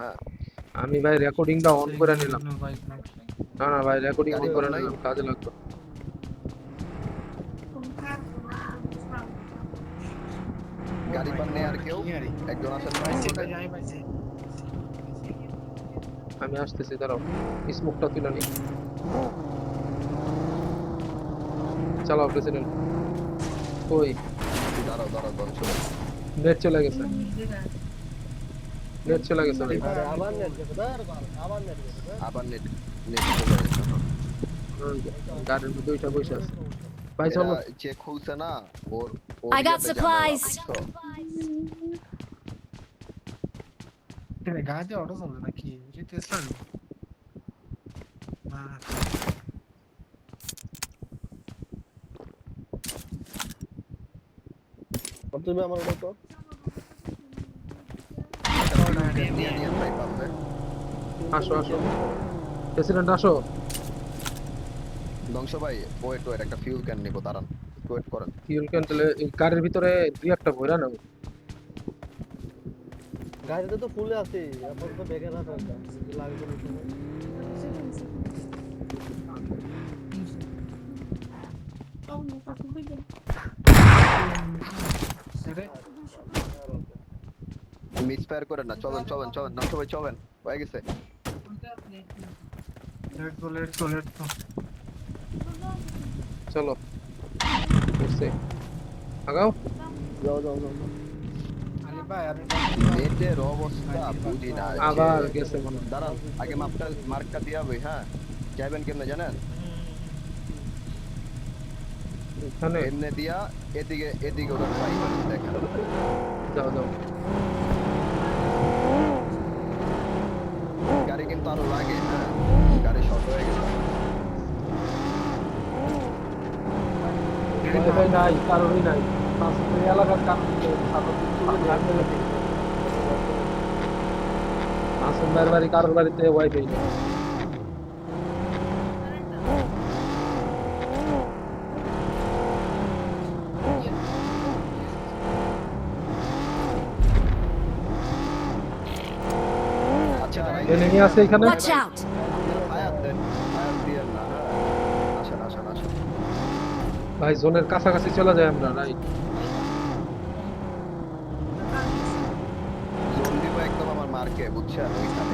হ্যাঁ আমি ভাই রেকর্ডিংটা অন করে নিলাম। না না ভাই রেকর্ডিং গাড়ি অন পান করে নাই নিলাম, কাজে লাগবে। গাড়ি পান নেই আর কেউ একজন আসেন না আমার সাথে আমি আসতেছি, দাঁড়াও স্মোকটা তুলে নি। চালাও প্রেসিডেন্ট। ওই দাঁড়াও দাঁড়াও ধ্বংস ভাই নেট চলে গেছে, নেট চলে গেছে ভাই। আরে আবার নেট গেছে আবার নেট গেছে আবার নেট নেট চলে গেছে গাড়ির মধ্যে ওইটা বসে আছে ভাই, এরা চলো। যে খুলছে না ওর I got ইয়াতে ঝামেলা supplies. বুঝছো গাড়িতে অটো চলবে নাকি টেসলা না তুমি আমার ওটা তো নিয়ে নিয়ে ভাই পারলে আসো আসো প্রেসিডেন্ট আসো। ধ্বংস ভাই ওয়েট ওয়েট একটা ফিউল ক্যান নিবো দাঁড়ান ওয়েট করেন ফিউল ক্যান তাহলে এই গাড়ির ভিতরে দুই একটা ভরা নাও। গাড়িতে তো ফুলে আছে আপাতত বেগে না থাকা লাগবে না সময় মিস ফায়ার করেন না চলেন চলেন চলেন ধ্বংস ভাই চলেন হয়ে গেছে লেট তো চলো করছে, আগাও। যাও যাও যাও আরে ভাই আমি নেটের অবস্থা বুঝি না আবার গেছে মনে হয়। দাঁড়ান আগে মাপটা মার্কটা দিয়া হবে হ্যাঁ যাবেন কেমনে জানেন এখানে এমনে দিয়া এদিকে এদিকে ওটা ট্রাই করেন দেখেন যাও যাও। গাড়ি কিন্তু আরো লাগে হ্যাঁ গাড়ি শর্ট হয়ে গেছে ভাই নাই, কারোরই নাই। পাঁচশো এলাকার কারণে মাসুম ভাইয়ের বাড়ি, কারোর বাড়িতে ওয়াইফাই নেই। আচ্ছা এনিমি আছে এখানে। Watch out. ফায়ার দেন ফায়ার দিয়েন না হ্যাঁ আসেন আসেন আসেন ভাই জোনের কাছাকাছি চলে যায় আমরা, রাইট। জোন দিব একদম আমার মার্কে বুঝছেন ওইখানে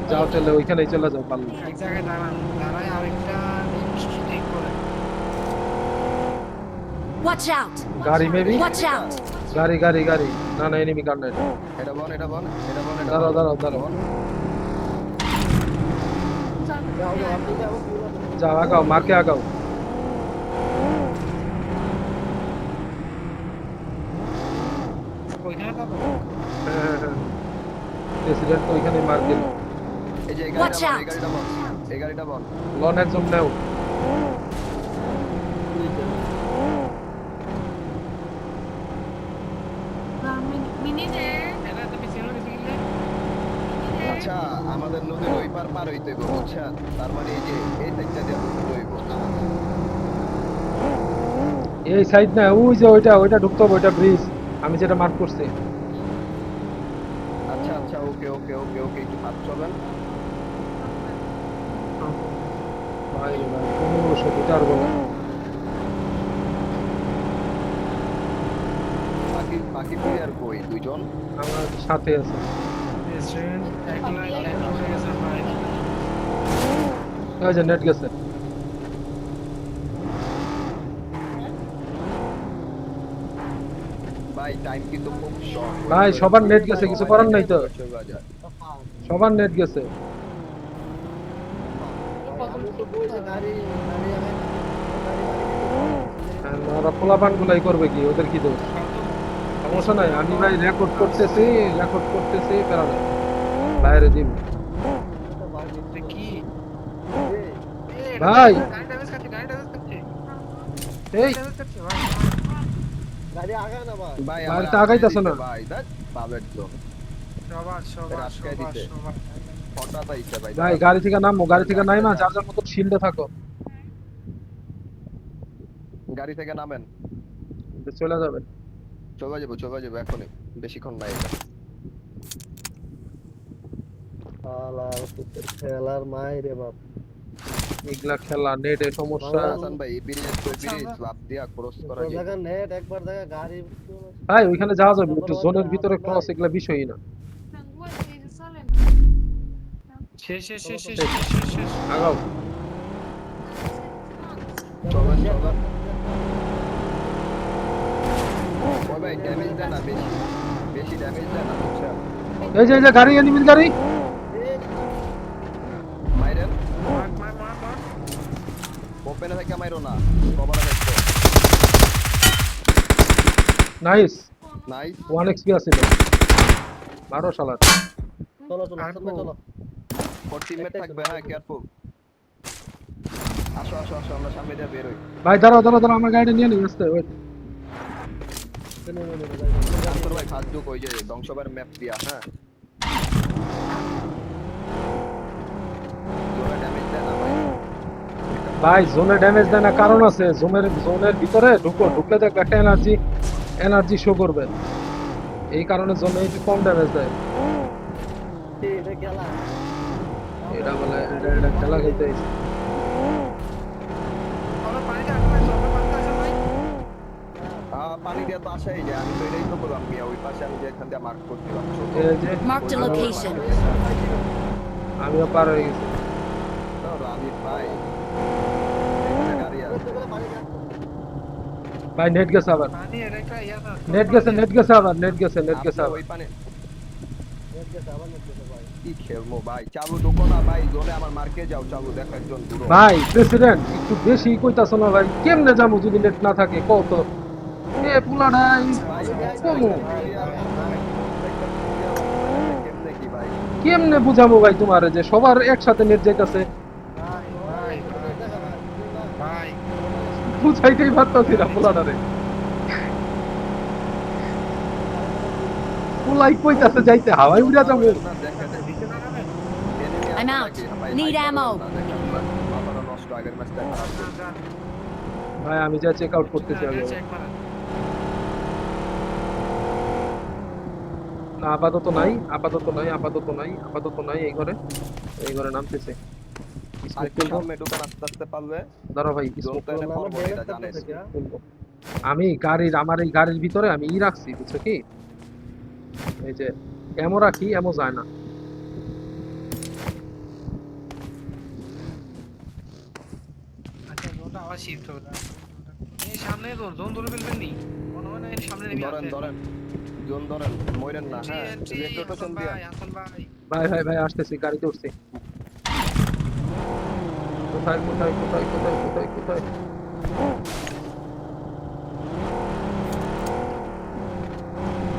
যাও চলে ওইখানেই চলে যাও পারলে। এক জায়গায় দাঁড়ায় আরেকটা ঠিক করে Watch out. গাড়ি মেবি, Watch out. গাড়ি গাড়ি গাড়ি। না না এনিমি কার নাই। এটা বল এটা বল এটা বল এটা দাঁড়াও বল। দাঁড়াও দাঁড়াও, বল। যাও যাও আপনি যাও ফুল আছে যাও আগাও, মার্কে আগাও। ওইখানে পাবো হ্যাঁ হ্যাঁ হ্যাঁ, প্রেসিডেন্ট তো ওইখানে মার দিল। এই যে এই Watch গাড়িটা বল out. এই গাড়িটা বল লন একজন নেও। এটা তো পিছনে গেলে আচ্ছা আমাদের নদীর ওই পার পার হইতে হইব বুঝছেন তার মানে এই যে এই সাইডটা দিয়ে ঢুকতে হইব এই সাইড না, ওই যে ওইটা ওইটা ঢুকতে হবে, ওইটা ব্রিজ আমি যেটা মার্ক করছি। আচ্ছা আচ্ছা ওকে ওকে ওকে ওকে একটু হাত চলেন ভাই ভাই 1500 মিটার বলে। বাকি বাকি প্লেয়ার কই দুইজন আমার সাথে আছে। রেস্টুরেন্ট একলা একলা হয়ে গেছে ভাই ওই যে নেট গেছে। ভাই টাইম কিন্তু খুব শর্ট ভাই সবার নেট গেছে, কিছু করার নাই তো। সবার নেট গেছে। আমি তো বলছি গাড়ি গাড়ি আমি আর ওরা পোলাপান গুলাই করবে কি, ওদের কি দোষ? সমস্যা নাই, আমি ভাই রেকর্ড করতেছি প্যারা নাই, বাইরে দিন। এটা কি ভাই গাড়ি ড্যামেজ করছে এই ভাই গাড়ি আগা না ভাই ভাই বাড়িতে আগাইতাছে না। ভাই দেখ পাবেন তো সবার আটকায় দিতে। হঠাৎ আইছে ভাই ভাই গাড়ি থেকে নামো, গাড়ি থেকে নাইমা যার যার মতো শিল্ডে থাকো। গাড়ি থেকে নামেন চলে যাবে। চলে যাবো এখনই বেশিক্ষণ নাই এটা শালার পুতের খেলার মাইরে বাপ। এগুলা খেলা নেটে সমস্যা। হাসান ভাই ব্রিজ কই আচ্ছা, ব্রিজ আমরা- লাভ দিয়া ক্রস করা তোর যায় জায়গা নেট একবার জায়গা গাড়ি ভাই ওইখানে যাওয়া যাবে, একটু তারপর জোনের আমাদের ভিতরে হাসান ক্রস ভাই। এগুলা বিষয়ই না। শেষ শেষ শেষ শেষ শেষ। শেষ শেষ শেষ আগাও। চলেন চলেন ওই ভাই ড্যামেজ দেয় না বেশি বেশি ড্যামেজ দেয় না বুঝছেন এই যে গাড়ি, এনিমির গাড়ি। মাইরেন মার মার মার মার ওপেনে থেকে মাইরো না কভারে থাকতো নাইস, নাইস 1 এক্সপি আছে তো। মারো শালা। চলো চলো হাসান ভাই চলো। ওর টিমমেট থাকবে হ্যাঁ কেয়ারফুল আসো আসো আসো আমরা সামনে দিয়ে বের হই ভাই দাঁড়াও দাঁড়াও দাঁড়াও, আমার গাড়িটা নিয়ে নিই আস্তে। ওয়েট। নে, নে, নে, নে, আন্তর ভাই ফার্স্ট ঢুক ওই যে ধ্বংসবার ম্যাপ দিয়া হ্যাঁ জোরে ড্যামেজ দেয় না ভাই ভাই জোনে ড্যামেজ দেয় না, কারণ আছে। জোনের ভিতরে ঢুকলে দেখো একটা এনার্জি শো করবে, এই কারণে জোনে একটু কম ড্যামেজ দেয়। এটা খেলা। এটা বলে এটা খেলা খেলতে আইছে। আমরা পানিতে আসো ভাই, আমরা পানিতে আসো ভাই। পানি দিয়ে তো আসাই যায় আমি তো এটাই তো বললাম মিয়া ওই পাশে আমি যে এখান দিয়ে মার্ক করছিলাম ছোট এই যে Marked a location. আমিও পার হয়ে গেছি। রাজীব ভাই এখানে গাড়ি আছে ভাই নেট গেছে আবার, পানি এর একটা ইয়া না নেট গেছে আবার, নেট গেছে আপনি আবার। ওই পানি নেট গেছে, আবার নেট গেছে ভাই। কি খেলবো ভাই চালু ঢুকো না ভাই জোনে আমার মার্কে যাও চালু দেখো একজন দূর ভাই প্রেসিডেন্ট একটু বেশি কইতাছ না ভাই, কেমনে যাবো যদি নেট না থাকে কত এ পুলাডাই কমু কেমনে কি ভাই কেমনে বুঝাবো ভাই তোমারে যে সবার একসাথে নেট যাইতাছে, ভাই ভাই ভাই দেখা ভাই, ভাই বুঝাইতেই পারতাছি না পুলাডারে। পুলাই কইতাছে যাইতে, হাওয়াই উড়া যাবো। দিতে না নামে I'm out. Need ammo. নষ্ট আগের ম্যাচটা খারাপ যান যান ভাই আমি যা চেক আউট করতেছি আগে। চেক মারা না আপাতত নাই এই ঘরে নামতেছে। আর একটু সামনে ঢুকান আস্তে আস্তে পারলে দাঁড়াও ভাই, জোন তো এনে আমার পড়বো এটা ড্যামেজ জানেন করতেছে কি? আমি আমার এই গাড়ির ভিতরে আমি রাখছি, বুঝছো কি, এই যে এমো রাখি, এমো যায় না। আচ্ছা জোনটা আবার শিফট হবে এই সামনে জোন ধরে ফেলবেন নি মনে হয় না এর সামনে নেমে ধরেন আসে ধরেন জোন ধরেন মইরেন না হ্যাঁ ইলেকট্রোটেশন দিয়া আসল ভাই ভাই আসতেছি, গাড়িতে উঠছি। কোথায়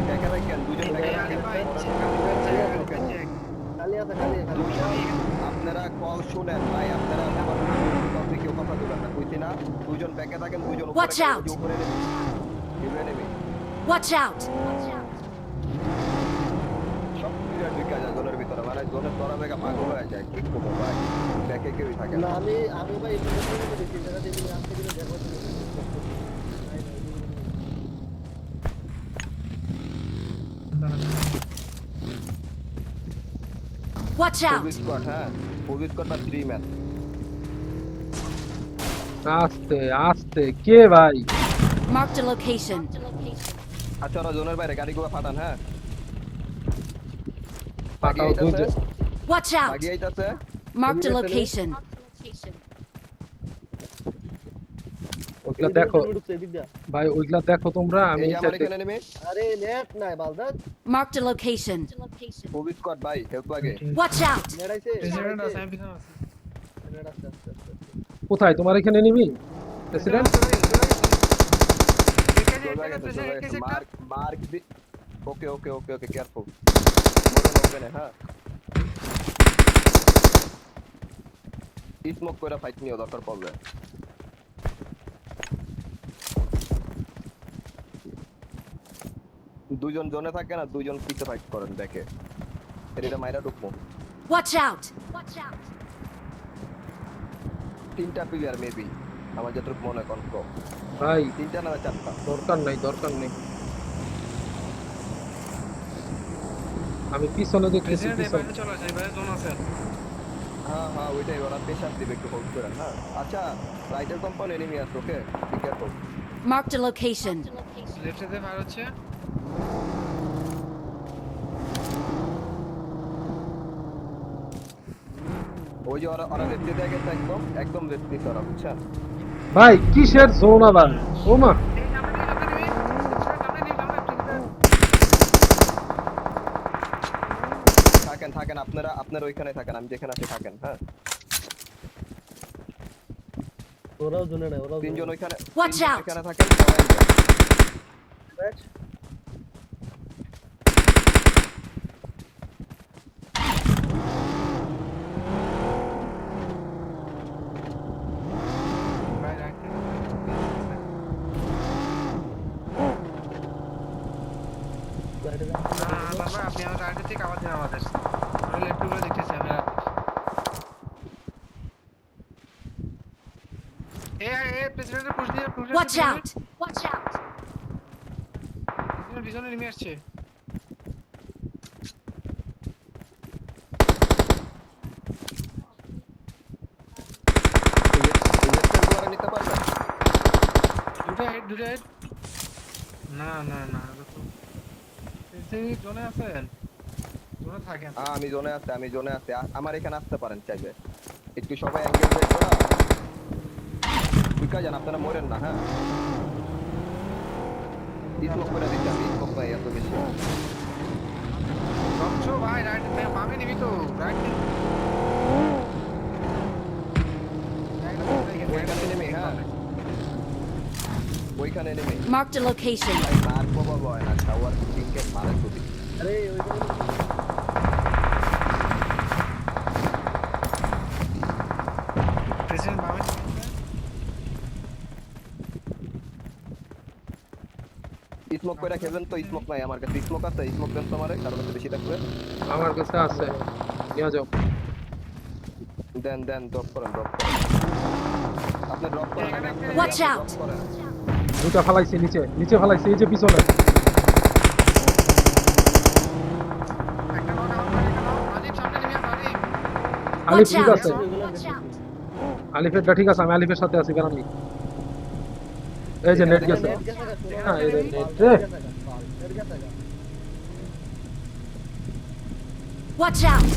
দেখা রাখেন দুজন দেখা আরে রাখেন ভাই খালি আছে, খালি আছে। আপনারা কল শুনেন ভাই আপনারা আমার কাউকে কেউ কথা বলবেন না কইছি না দুজন ব্যাকে থাকেন দুজন উপরে Watch out! উপরে নেবে Watch out! সব ক্লিয়ার ঢুকে যায় জোনের ভিতরে মানে জোনের তরা বেগা পাগল হয়ে যায় কি করবো ভাই ব্যাকে কেউই থাকে না না আমি ভাই এই পর্যন্ত দেখি জায়গা দিয়ে তুমি আসতে গেলে দেখো তুমি। Watch out! ফুল স্কোয়াড হ্যাঁ ফুল স্কোয়াড বা 3 ম্যাচ আস্তে কে ভাই? Marked a location. আচ্ছা ওরা জোনের বাইরে গাড়িগুলো ফাটান হ্যাঁ পাঠাও দুইজন। Watch out! বাগি আইতাছে Marked a location. ওইগুলা দেখো তুমি ঢুকছো এদিক দিয়ে। ভাই, ওইগুলা দেখো তোমরা, আমি এই যে আমার এটা এখানে নেমে আরে নেট নাই বালদাত। Marked a location. Full squad ভাই হেল্প লাগে Watch out! নেট আইছে। প্রেসিডেন্ট আছে আমি পিছনে আছি নেট আসছে, আসছে, আসছে, আসছে। কোথায় তোমার এখানে নিবি প্রেসিডেন্ট? চলে গেছে মার্ক দি ওকে ওকে ওকে ওকে কেয়ারফুল মনে হবে না হ্যাঁ স্মোক করে ফাইট নিও দরকার পড়বে দুজন জোনে থাকে না দুজন পিছে ফাইট করেন দেখে এটা মাইরা ঢুকবো Watch out! তিনটা প্লেয়ার মেবি আমার যতটুকু মনে কনফ ভাই তিনটা না চারটা দরকার নাই আমি পিছনে দেখতেছি প্রেসিডেন্ট পিছনে। এবারে চলে আসে, এবারে জোন আছে। হ্যাঁ হ্যাঁ ওইটাই, ওরা প্রেশার দিবে, একটু হোল্ড করেন। হ্যাঁ আচ্ছা, রাইটের কম্পাউন্ড এনিমি আছে, okay be careful. Marked a location. Left সাইডে ফায়ার হচ্ছে। ওই যে ওরা ওরা লেফট দিয়ে গেছে, একদম একদম লেফট দিছে ওরা, বুঝছেন? ভাই কিসের জোন আবার? ও মা, এই সামনে নিয়ে, সামনে নিয়ে, থাকেন থাকেন, আপনারা আপনারা ওইখানে থাকেন, আমি যেখানে আছি থাকেন। হ্যাঁ ওরাও জোনে না, ওরাও তিনজন ওইখানে, Watch তিনজন out! ওইখানে থাকেন, সবাই যান। ভাই রাইট। বাবা আপনি আমার রাইট থেকে আওয়াজ দেন আমাদের। আমরা লেফট করে দেখতেছি আমরা। প্রেসিডেন্টের পুশ দিয়ে Watch out! Watch out! পিছনে নেমে আসছে। ইলেকট্রিক দুয়ারে নিতে পারবেন? দুটো হেড। না না না, প্রেসিডেন্ট জোনে আছেন, জোনে থাকেন। হ্যাঁ আমি জোনে আছি, আমি জোনে আছি, আমার এখানে আসতে পারেন চাইলে। একটু সবাই অ্যাঙ্গেল বের করা বুঝা যান, আপনারা মরেন না। হ্যাঁ স্মোক করে দিচ্ছি আমি, স্মোক নাই এত বেশি। রমছো ভাই রাইট বামে নিবি তো, রাইট ওইখানে নেমে, হ্যাঁ ওইখানে নেমে Marked a location. ভাই মারবো বাবা, না শাওয়ার পিঙ্কে মারে খুবই। আরে ওইখানে প্রেসিডেন্ট বামে স্মোক করে খেলবেন তো? স্মোক নাই আমার কাছে, স্মোক আছে, স্মোক দেন তো আমারে, কারো কাছে বেশি থাকবে। আমার কাছে আছে, নিয়ে যাও। দেন দেন, ড্রপ করেন, ড্রপ করেন, আপনি ড্রপ করেন, আমি আপনার Watch drop out! করেন। দুটা ফালাইছি নিচে, নিচে ফালাইছি, এই যে পিছনে। একটা নক আউট করে একটা নক। আলিফ সামনে নেমে আস, আলিফ। আলিফ Watch ঠিক out! আছে, Watch out! আলিফেরটা ঠিক আছে, আমি আলিফের সাথে আছি কারণ এই যে নেট গেছে। নেট গেছে না, হ্যাঁ এই যে নেট নেট রে। গেছে না, নেট গেছে না। Watch out!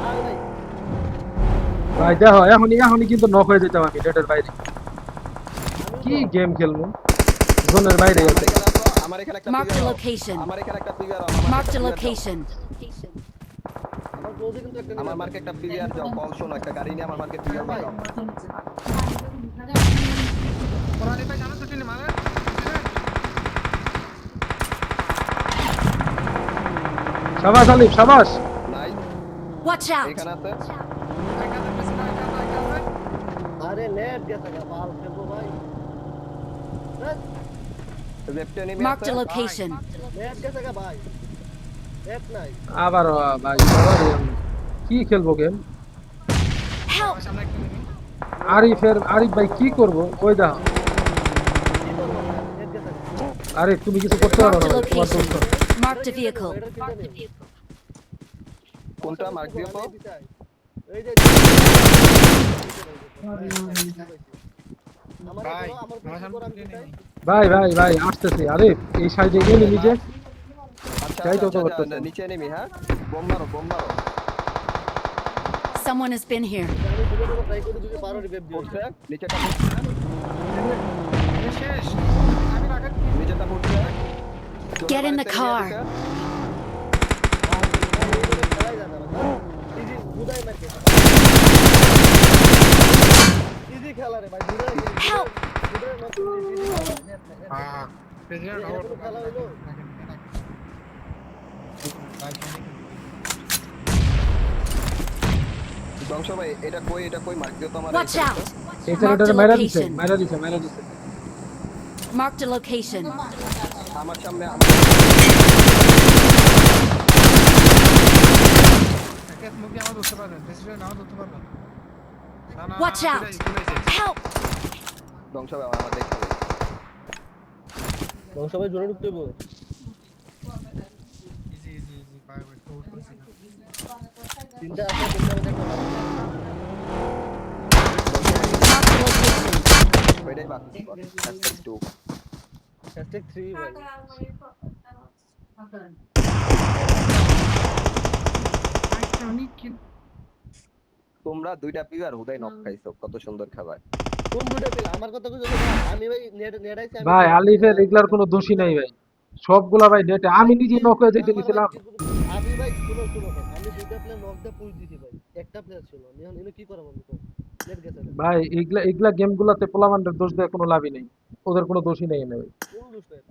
আর ভাই ভাই দেখো এখনই কিন্তু নক হয়ে যেতাম আমি নেটের বাইরে। কি গেম খেলবো, জোনের বাইরে আমার আছে। এখানে আসো, আমার এখানে একটা Marked a figure location. আমার এখানে একটা ফিগার, Marked a location. আমার ক্লোজে কিন্তু একটা আমার মার্কে একটা ফিগার যাও, কল শোনো, একটা গাড়ি নিয়ে আমার মার্কে ফিগার লাগাও। ওরা আলিফ ভাই সামনে তো টিনে মারে। শাবাশ আলিফ শাবাশ। নাই Watch out! এখানে আছে, এখানে প্রেসিডেন্ট এখানে। আরে নেট গেছে না, বাল খেলবো ভাই। লেফটে নেমে Marked আছে। a location. নেট গেছে না ভাই, নেট নাই। আবার ভাই আবার কি খেলবো গেম? Help! আমার সামনে একটা নেমে। আরিফ ভাই কি করবো? ওই দেখো কি করবো ভাই, নেট গেছে না। আরিফ, তুমি কিছু করতে পারো Marked না a ভাই, তোমার location. দোষ। Marked a vehicle. এটার চিন্তা নেই। কোনটা মার্ক দিও তো? এই যে আমার ভাই আমার আমার সামনে আমি টিনে চাই। নেই। ভাই আসতেছি। আরিফ এই সাইডে গিয়ে নিজে আচ্ছা যাই তো আচ্ছা, করতেছে। আচ্ছা, নিচে নেমি। হ্যাঁ বোম মারো, বোম মারো। Someone has been here. আমি ভিডিও ট্রাই করে যদি পারো রিভাইভ দিও। পড়ছে নিচেটা, পড়ছে আমি শেষ। আমি রাখেন। নিচেটা, পড়ছে। Get in the car. খেলাই যাবে না। ইজি বুদাই মারকে। ইজি খেলা রে ভাই, বুদাই। Help! বুদাই নতুন ইজি খেলা। নেট নাই, নেট নাই। প্রেসিডেন্ট এরকম খেলা হইলো? ধ্বংস ভাই, এটা কই, এটা কই মার্ক দিও তো আমার। Watch out! এই Marked ছেলেটারে a মাইরা দিছে, location. মাইরা দিছে। Marked a location. আমার সামনে, একটা মুভি আমার ধরতে পারবেন, প্রেসিডেন্ট আমার ধরতে পারবেন। না না Watch out! Help! ধ্বংস ভাই আমার দেখতে হবে। বং সবাই জোরে ঢুকতে বল। ইজি ইজি ইজি পারবে তো উঠতেছে না তিনটা আছে তিনটা মধ্যে একটা ভালো। Marked a location. ওইটাই বাকি #2 #3 ভাই। আচ্ছা আমি কি তোমরা দুইটা পিলার হুদাই নক খাইছো, কত সুন্দর খাবার। কোন দুটো পেলে আমার কথা কইছো আমি ভাই নেট আইছে আমি ভাই আলিফের এগুলার কোনো দোষই নাই ভাই, সবগুলা ভাই নেটে আমি নিজে নক হয়ে যেতে আমার ভাই নিছিলাম। আমি ভাই শুনো ভাই আমি দুইটা প্লেয়ার নক দিয়ে পুশ দিছি ভাই একটা প্লেয়ার ছিল আমি এখন এনে কি করাম আমি কোন নেট গেছে না ভাই এগুলা এগুলা গেম গুলাতে পোলামানদের দোষ দেওয়ার কোনো লাভই নেই, ওদের কোনো দোষই নেই এনে ভাই। কোন দোষ নাই